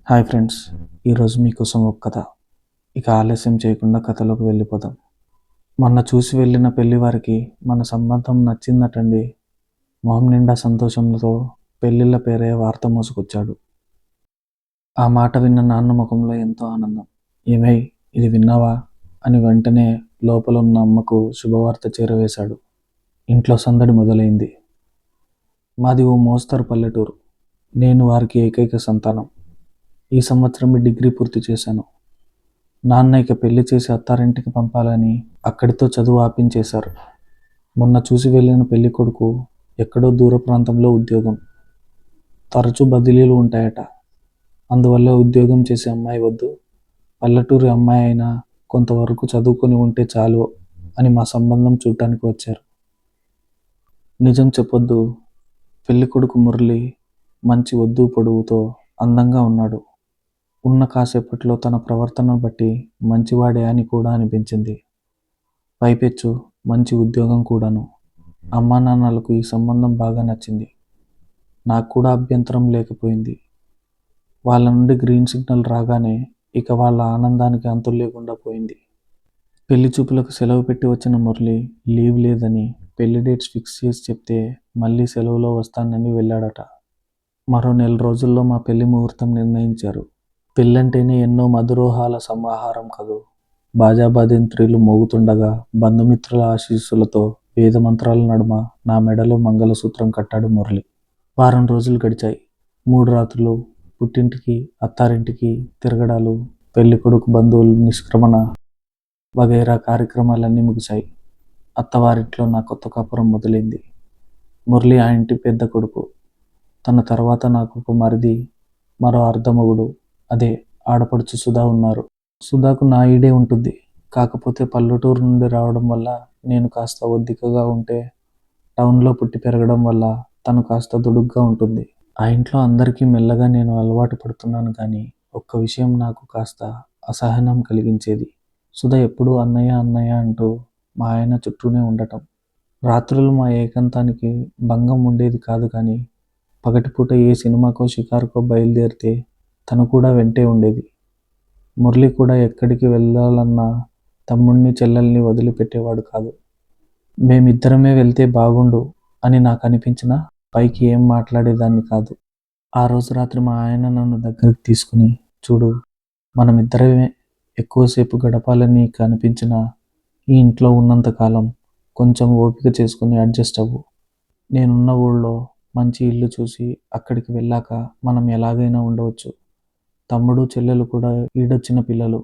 Hi friends, ఈరోజు మీకోసం ఒక కథ. ఇక ఆలస్యం చేయకుండా కథలోకి వెళ్ళిపోదాం. మొన్న చూసి వెళ్ళిన పెళ్లివారికి మన సంబంధం నచ్చిందటండి. మొహం నిండా సంతోషంతో పెళ్లిళ్ళ పేరే వార్త మోసుకొచ్చాడు. ఆ మాట విన్న నాన్న ముఖంలో ఎంతో ఆనందం. ఏమై ఇది విన్నావా అని వెంటనే లోపల ఉన్న అమ్మకు శుభవార్త చేరవేశాడు. ఇంట్లో సందడి మొదలైంది. మాది ఓ మోస్తరు పల్లెటూరు. నేను వారికి ఏకైక సంతానం. ఈ సంవత్సరం డిగ్రీ పూర్తి చేశాను. నాన్న ఇక పెళ్లి చేసి అత్తారింటికి పంపాలని అక్కడితో చదువు ఆపించేశారు. మొన్న చూసి వెళ్ళిన పెళ్లి కొడుకు ఎక్కడో దూర ప్రాంతంలో ఉద్యోగం. తరచూ బదిలీలు ఉంటాయట. అందువల్ల ఉద్యోగం చేసే అమ్మాయి వద్దు, పల్లెటూరి అమ్మాయి అయినా కొంతవరకు చదువుకొని ఉంటే చాలు అని మా సంబంధం చూడటానికి వచ్చారు. నిజం చెప్పొద్దు, పెళ్లి కొడుకు మురళి మంచి ఒద్దు పొడవుతో అందంగా ఉన్నాడు. ఉన్న కాసేపట్లో తన ప్రవర్తనను బట్టి మంచివాడే అని కూడా అనిపించింది. పైపెచ్చు మంచి ఉద్యోగం కూడాను. అమ్మా నాన్నలకు ఈ సంబంధం బాగా నచ్చింది. నాకు కూడా అభ్యంతరం లేకపోయింది. వాళ్ళ నుండి గ్రీన్ సిగ్నల్ రాగానే ఇక వాళ్ళ ఆనందానికి అంతులు లేకుండా పోయింది. పెళ్లి చూపులకు సెలవు పెట్టి వచ్చిన మురళి లీవ్ లేదని పెళ్లి డేట్స్ ఫిక్స్ చేసి చెప్తే మళ్ళీ సెలవులో వస్తానని వెళ్ళాడట. మరో నెల రోజుల్లో మా పెళ్లి ముహూర్తం నిర్ణయించారు. పెళ్ళంటేనే ఎన్నో మధురోహాల సమాహారం కదూ. బాజాబాదింత్రీలు మోగుతుండగా బంధుమిత్రుల ఆశీస్సులతో వేదమంత్రాల నడుమ నా మెడలో మంగళసూత్రం కట్టాడు మురళి. వారం రోజులు గడిచాయి. 3 రాత్రులు పుట్టింటికి అత్తారింటికి తిరగడాలు, పెళ్ళికొడుకు బంధువుల నిష్క్రమణ వగైరా కార్యక్రమాలన్నీ ముగిశాయి. అత్తవారింట్లో నా కొత్త కాపురం మొదలైంది. మురళి ఆ ఇంటి పెద్ద కొడుకు. తన తర్వాత నాకు ఒక మరిది, మరో అర్ధమగుడు, అదే ఆడపడుచు సుధా ఉన్నారు. సుధాకు నా ఈడే ఉంటుంది. కాకపోతే పల్లెటూరు నుండి రావడం వల్ల నేను కాస్త ఒద్దికగా ఉంటే, టౌన్లో పుట్టి పెరగడం వల్ల తను కాస్త దుడుగ్గా ఉంటుంది. ఆ ఇంట్లో అందరికీ మెల్లగా నేను అలవాటు పడుతున్నాను. కానీ ఒక్క విషయం నాకు కాస్త అసహనం కలిగించేది. సుధా ఎప్పుడూ అన్నయ్య అన్నయ్య అంటూ మా ఆయన చుట్టూనే ఉండటం. రాత్రులు మా ఏకాంతానికి భంగం ఉండేది కాదు. కానీ పగటిపూట ఏ సినిమాకో షికారుకో బయలుదేరితే తను కూడా వెంటే ఉండేది. మురళి కూడా ఎక్కడికి వెళ్ళాలన్నా తమ్ముణ్ణి చెల్లెల్ని వదిలిపెట్టేవాడు కాదు. మేమిద్దరమే వెళ్తే బాగుండు అని నాకు అనిపించినా పైకి ఏం మాట్లాడేదాన్ని కాదు. ఆ రోజు రాత్రి మా ఆయన నన్ను దగ్గరికి తీసుకుని, చూడు, మనమిద్దరమే ఎక్కువసేపు గడపాలని నీకు అనిపించినా ఈ ఇంట్లో ఉన్నంతకాలం కొంచెం ఓపిక చేసుకుని అడ్జస్ట్ అవ్వు. నేనున్న ఊళ్ళో మంచి ఇల్లు చూసి అక్కడికి వెళ్ళాక మనం ఎలాగైనా ఉండవచ్చు. తమ్ముడు చెల్లెలు కూడా ఈడొచ్చిన పిల్లలు.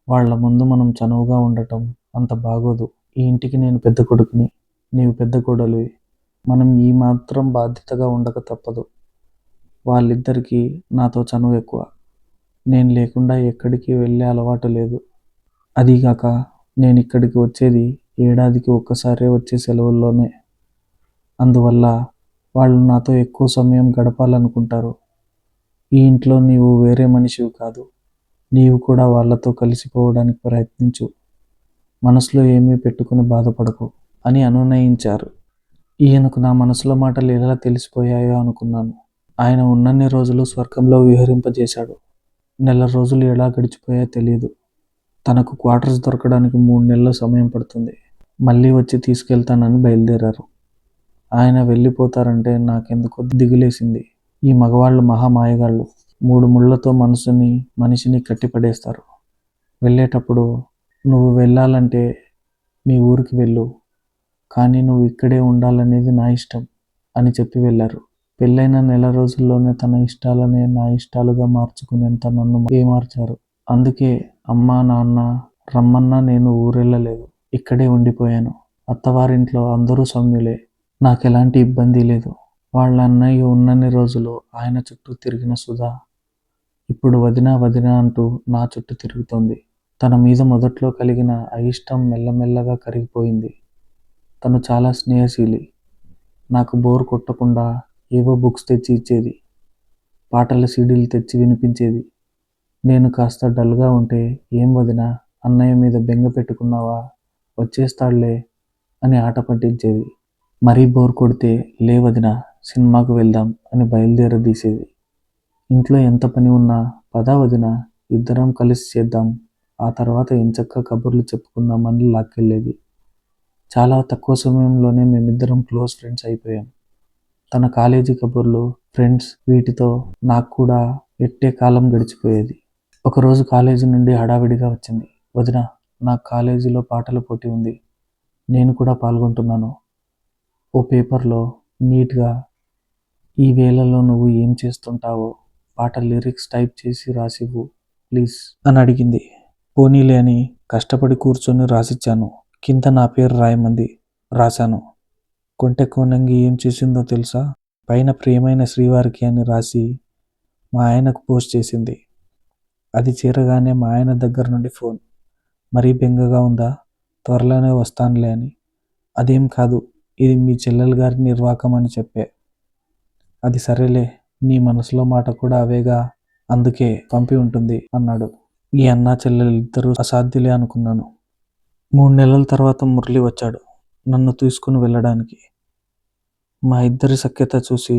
వాళ్ళ ముందు మనం చనువుగా ఉండటం అంత బాగోదు. ఈ ఇంటికి నేను పెద్ద కొడుకుని, నీవు పెద్ద కోడలివి. మనం ఈ మాత్రం బాధ్యతగా ఉండక తప్పదు. వాళ్ళిద్దరికీ నాతో చనువు ఎక్కువ. నేను లేకుండా ఎక్కడికి వెళ్ళే అలవాటు లేదు. అదీగాక నేను ఇక్కడికి వచ్చేది ఏడాదికి ఒక్కసారే వచ్చే సెలవుల్లోనే. అందువల్ల వాళ్ళు నాతో ఎక్కువ సమయం గడపాలనుకుంటారు. ఈ ఇంట్లో నీవు వేరే మనిషివి కాదు. నీవు కూడా వాళ్ళతో కలిసిపోవడానికి ప్రయత్నించు. మనసులో ఏమీ పెట్టుకుని బాధపడకు అని అనునయించారు. ఈయనకు నా మనసులో మాటలు ఎలా తెలిసిపోయాయో అనుకున్నాను. ఆయన ఉన్నన్ని రోజులు స్వర్గంలో విహరింపజేశాడు. నెల రోజులు ఎలా గడిచిపోయాయో తెలియదు. తనకు క్వార్టర్స్ దొరకడానికి 3 నెలల సమయం పడుతుంది. మళ్ళీ వచ్చి తీసుకెళ్తానని బయలుదేరారు. ఆయన వెళ్ళిపోతారంటే నాకెందుకో దిగులేసింది. ఈ మగవాళ్ళు మహా మాయగాళ్ళు. 3 ముళ్లతో మనిషిని కట్టిపడేస్తారు. వెళ్ళేటప్పుడు, నువ్వు వెళ్ళాలంటే మీ ఊరికి వెళ్ళు, కానీ నువ్వు ఇక్కడే ఉండాలనేది నా ఇష్టం అని చెప్పి వెళ్ళారు. పెళ్ళైన నెల రోజుల్లోనే తన ఇష్టాలనే నా ఇష్టాలుగా మార్చుకునేంత నన్ను ఏమార్చారు. అందుకే అమ్మా నాన్న రమ్మన్నా నేను ఊరెళ్ళలేదు. ఇక్కడే ఉండిపోయాను. అత్తవారింట్లో అందరూ సౌమ్యులే. నాకెలాంటి ఇబ్బంది లేదు. వాళ్ళ అన్నయ్య ఉన్నన్ని రోజులు ఆయన చుట్టూ తిరిగిన సుధా ఇప్పుడు వదినా వదినా అంటూ నా చుట్టూ తిరుగుతోంది. తన మీద మొదట్లో కలిగిన అయిష్టం మెల్లమెల్లగా కరిగిపోయింది. తను చాలా స్నేహశీలి. నాకు బోర్ కొట్టకుండా ఏవో బుక్స్ తెచ్చి ఇచ్చేది. పాటల సీడీలు తెచ్చి వినిపించేది. నేను కాస్త డల్గా ఉంటే, ఏం వదినా, అన్నయ్య మీద బెంగ పెట్టుకున్నావా, వచ్చేస్తాడులే అని ఆట పట్టించేది. మరీ బోర్ కొడితే, లే వదినా, సినిమాకు వెళ్దాం అని బయలుదేరదీసేది. ఇంట్లో ఎంత పని ఉన్నా పదా వదిన ఇద్దరం కలిసి చేద్దాం, ఆ తర్వాత ఎంచక్కా కబుర్లు చెప్పుకుందాం అని లాక్కెళ్ళేది. చాలా తక్కువ సమయంలోనే మేమిద్దరం క్లోజ్ ఫ్రెండ్స్ అయిపోయాం. తన కాలేజీ కబుర్లు, ఫ్రెండ్స్ వీటితో నాకు కూడా ఎట్టే కాలం గడిచిపోయేది. ఒకరోజు కాలేజీ నుండి హడావిడిగా వచ్చింది. వదిన, నాకు కాలేజీలో పాటల పోటీ ఉంది. నేను కూడా పాల్గొంటున్నాను. ఓ పేపర్లో నీట్గా ఈ వేళలో నువ్వు ఏం చేస్తుంటావో పాట లిరిక్స్ టైప్ చేసి రాసివ్వు ప్లీజ్ అని అడిగింది. పోనీలే అని కష్టపడి కూర్చొని రాసిచ్చాను. కింద నా పేరు రాయమంది. రాశాను. కొంటె కోనంగి ఏం చేసిందో తెలుసా? పైన ప్రియమైన శ్రీవారికి అని రాసి మా ఆయనకు పోస్ట్ చేసింది. అది చేరగానే మా ఆయన దగ్గర నుండి ఫోన్. మరీ బెంగగా ఉందా? త్వరలోనే వస్తానులే అని. అదేం కాదు, ఇది మీ చెల్లెలు గారి నిర్వాకం అని చెప్పే. అది సరేలే, నీ మనసులో మాట కూడా అవేగా, అందుకే పంపి ఉంటుంది అన్నాడు. ఈ అన్నా చెల్లెలిద్దరూ అసాధ్యులే అనుకున్నాను. 3 నెలల తర్వాత మురళి వచ్చాడు నన్ను తీసుకుని వెళ్ళడానికి. మా ఇద్దరి సఖ్యత చూసి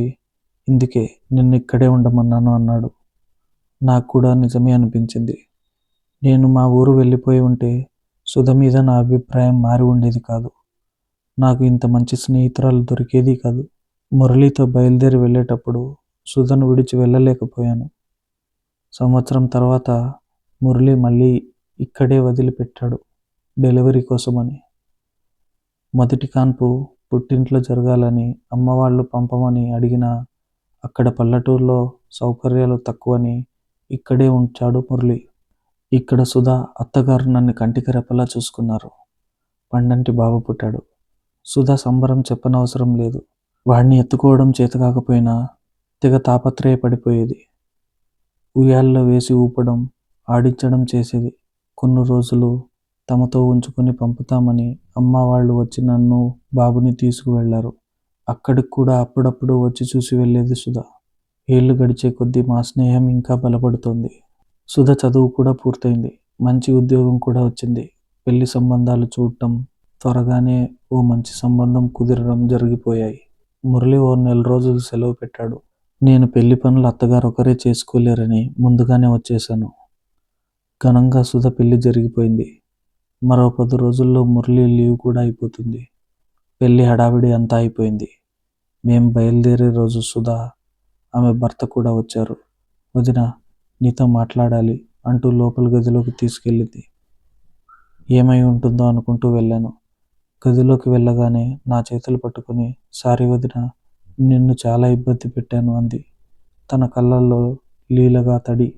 ఇందుకే నిన్ను ఇక్కడే ఉండమన్నాను అన్నాడు. నాకు కూడా నిజమే అనిపించింది. నేను మా ఊరు వెళ్ళిపోయి ఉంటే సుధ మీద నా అభిప్రాయం మారి ఉండేది కాదు. నాకు ఇంత మంచి స్నేహితురాలు దొరికేది కాదు. మురళితో బయలుదేరి వెళ్ళేటప్పుడు సుధను విడిచి వెళ్ళలేకపోయాను. సంవత్సరం తర్వాత మురళి మళ్ళీ ఇక్కడే వదిలిపెట్టాడు డెలివరీ కోసమని. మొదటి కాన్పు పుట్టింట్లో జరగాలని అమ్మవాళ్ళు పంపమని అడిగినా అక్కడ పల్లెటూరులో సౌకర్యాలు తక్కువని ఇక్కడే ఉంచాడు మురళి. ఇక్కడ సుధా అత్తగారు నన్ను కంటికి రెప్పలా చూసుకున్నారు. పండంటి బాబు పుట్టాడు. సుధా సంబరం చెప్పనవసరం లేదు. వాడిని ఎత్తుకోవడం చేతకాకపోయినా తెగ తాపత్రయపడిపోయేది. ఉయ్యాల్లో వేసి ఊపడం, ఆడించడం చేసేది. కొన్ని రోజులు తమతో ఉంచుకొని పంపుతామని అమ్మ వాళ్ళు వచ్చి నన్ను బాబుని తీసుకువెళ్లారు. అక్కడికి కూడా అప్పుడప్పుడు వచ్చి చూసి వెళ్ళేది సుధ. ఏళ్లు గడిచే కొద్దీ మా స్నేహం ఇంకా బలపడుతోంది. సుధ చదువు కూడా పూర్తయింది. మంచి ఉద్యోగం కూడా వచ్చింది. పెళ్లి సంబంధాలు చూడటం, త్వరగానే ఓ మంచి సంబంధం కుదరడం జరిగిపోయాయి. మురళి ఓ 4 రోజులు సెలవు పెట్టాడు. నేను పెళ్లి పనులు అత్తగారు ఒకరే చేసుకోలేరని ముందుగానే వచ్చేశాను. ఘనంగా సుధ పెళ్లి జరిగిపోయింది. మరో 10 రోజుల్లో మురళి లీవ్ కూడా అయిపోతుంది. పెళ్లి హడావిడి అంతా అయిపోయింది. మేం బయలుదేరే రోజు సుధ, ఆమె భర్త కూడా వచ్చారు. వదిన, నీతో మాట్లాడాలి అంటూ లోపల గదిలోకి తీసుకెళ్ళింది. ఏమై ఉంటుందో అనుకుంటూ వెళ్ళాను. గదిలోకి వెళ్ళగానే నా చేతులు పట్టుకుని, సారీ వదిన, నిన్ను చాలా ఇబ్బంది పెట్టాను అంది. తన కళ్ళల్లో లీలగా తడి.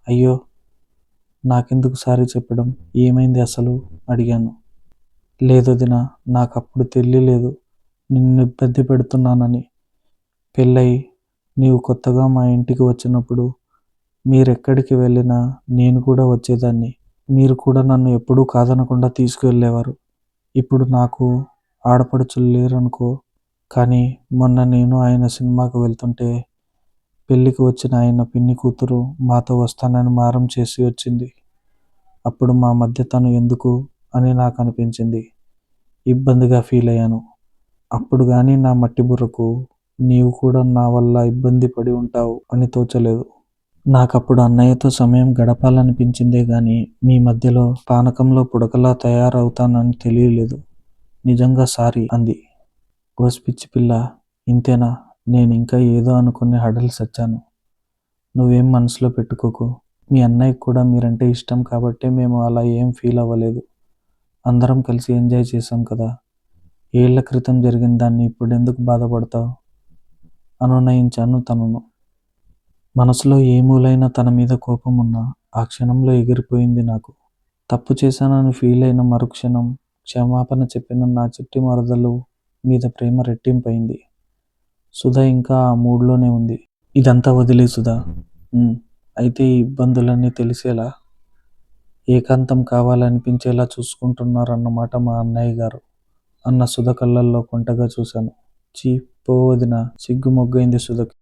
అయ్యో, నాకెందుకు సారీ చెప్పడం, ఏమైంది అసలు అడిగాను. లేదొదిన, నాకప్పుడు తెలియలేదు నిన్ను ఇబ్బంది పెడుతున్నానని. పెళ్ళై నీవు కొత్తగా మా ఇంటికి వచ్చినప్పుడు మీరెక్కడికి వెళ్ళినా నేను కూడా వచ్చేదాన్ని. మీరు కూడా నన్ను ఎప్పుడూ కాదనకుండా తీసుకువెళ్ళేవారు. ఇప్పుడు నాకు ఆడపడుచులు లేరనుకో, కానీ మొన్న నేను ఆయన సినిమాకు వెళ్తుంటే పెళ్ళికి వచ్చిన ఆయన పిన్ని కూతురు మాతో వస్తానని మారం చేసి వచ్చింది. అప్పుడు మా మధ్య తను ఎందుకు అని నాకు అనిపించింది. ఇబ్బందిగా ఫీల్ అయ్యాను. అప్పుడు కానీ నా మట్టి బుర్రకు నీవు కూడా నా వల్ల ఇబ్బంది పడి ఉంటావు అని తోచలేదు. నాకప్పుడు అన్నయ్యతో సమయం గడపాలనిపించిందే గాని మీ మధ్యలో పానకంలో పుడకలా తయారవుతానని తెలియలేదు. నిజంగా సారీ అంది. ఓస్ పిచ్చి పిల్ల, ఇంతేనా? నేను ఇంకా ఏదో అనుకుని హడలి సచ్చాను. నువ్వేం మనసులో పెట్టుకోకు. మీ అన్నయ్యకి కూడా మీరంటే ఇష్టం కాబట్టే మేము అలా ఏం ఫీల్ అవ్వలేదు. అందరం కలిసి ఎంజాయ్ చేశాం కదా. ఏళ్ల క్రితం జరిగిన దాన్ని ఇప్పుడెందుకు బాధపడతావు? అనునయించాను తనను. మనసులో ఏ మూలైనా తన మీద కోపం ఉన్నా ఆ క్షణంలో ఎగిరిపోయింది నాకు. తప్పు చేశానని ఫీల్ అయిన మరుక్షణం క్షమాపణ చెప్పిన నా చిట్టి మరదలు మీద ప్రేమ రెట్టింపైంది. సుధ ఇంకా ఆ మూడ్లోనే ఉంది. ఇదంతా వదిలే సుధా. అయితే ఈ ఇబ్బందులన్నీ తెలిసేలా, ఏకాంతం కావాలనిపించేలా చూసుకుంటున్నారన్నమాట మా అన్నయ్య గారు అన్న సుధ కళ్ళల్లో కొంటగా చూశాను. చీ, పో వదిన, సిగ్గు మొగ్గైంది సుధకి.